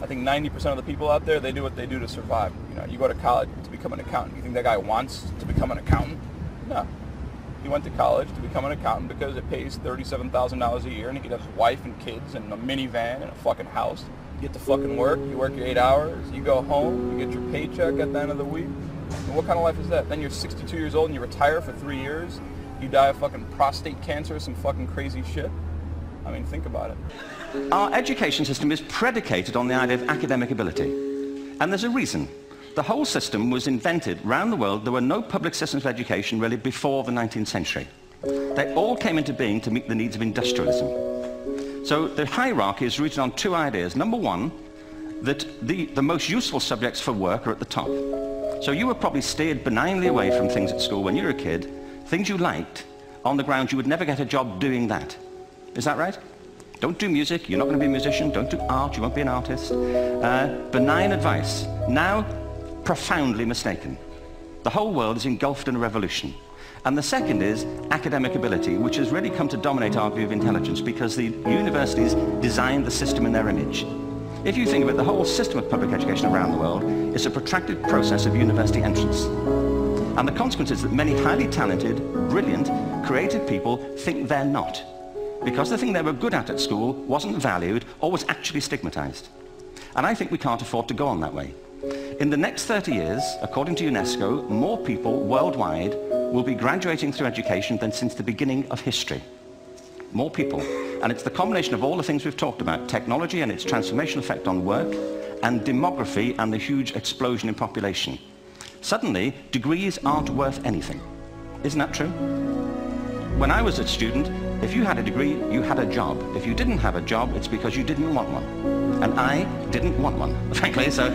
I think 90% of the people out there, they do what they do to survive. You know, you go to college to become an accountant. You think that guy wants to become an accountant? No. He went to college to become an accountant because it pays $37,000 a year and he could have his wife and kids and a minivan and a fucking house. You get to fucking work, you work your 8 hours, you go home, you get your paycheck at the end of the week. And what kind of life is that? Then you're 62 years old and you retire for 3 years. You die of fucking prostate cancer or some fucking crazy shit. I mean, think about it. Our education system is predicated on the idea of academic ability. And there's a reason. The whole system was invented around the world. There were no public systems of education really before the 19th century. They all came into being to meet the needs of industrialism. So the hierarchy is rooted on two ideas. Number one, that the most useful subjects for work are at the top. So you were probably steered benignly away from things at school when you were a kid, things you liked, on the grounds you would never get a job doing that. Is that right? Don't do music, you're not going to be a musician. Don't do art, you won't be an artist. Benign advice. Now, profoundly mistaken. The whole world is engulfed in a revolution. And the second is academic ability, which has really come to dominate our view of intelligence because the universities designed the system in their image. If you think of it, the whole system of public education around the world is a protracted process of university entrance. And the consequence is that many highly talented, brilliant, creative people think they're not, because the thing they were good at school wasn't valued or was actually stigmatized. And I think we can't afford to go on that way. In the next 30 years, according to UNESCO, more people worldwide will be graduating through education than since the beginning of history. More people. And it's the combination of all the things we've talked about, technology and its transformational effect on work, and demography and the huge explosion in population. Suddenly, degrees aren't worth anything. Isn't that true? When I was a student, if you had a degree, you had a job. If you didn't have a job, it's because you didn't want one. And I didn't want one, frankly, so...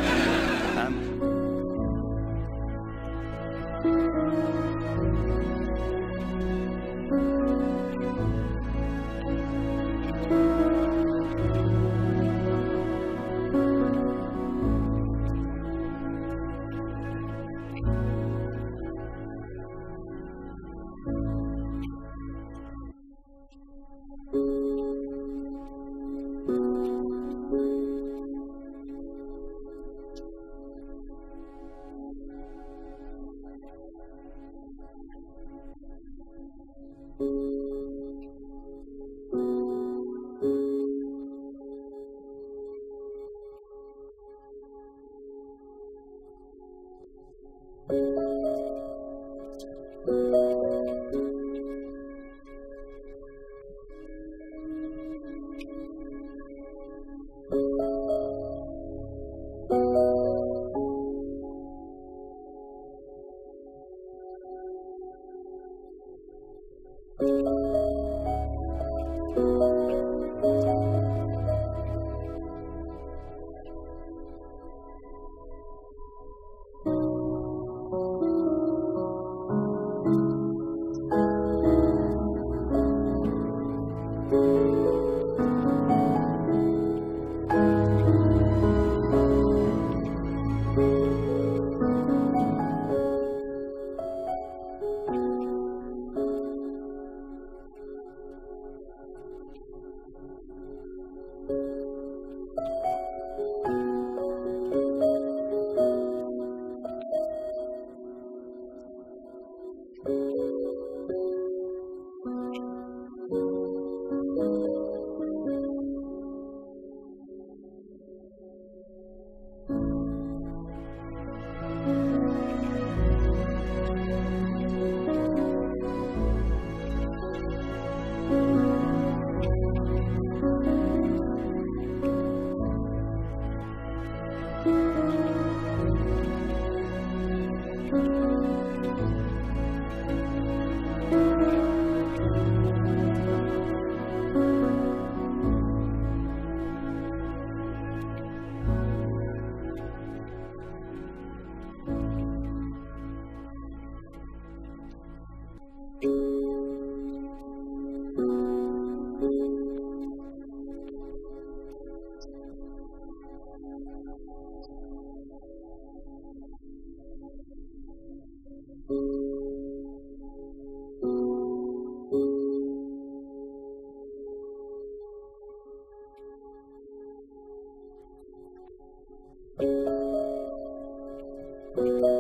you.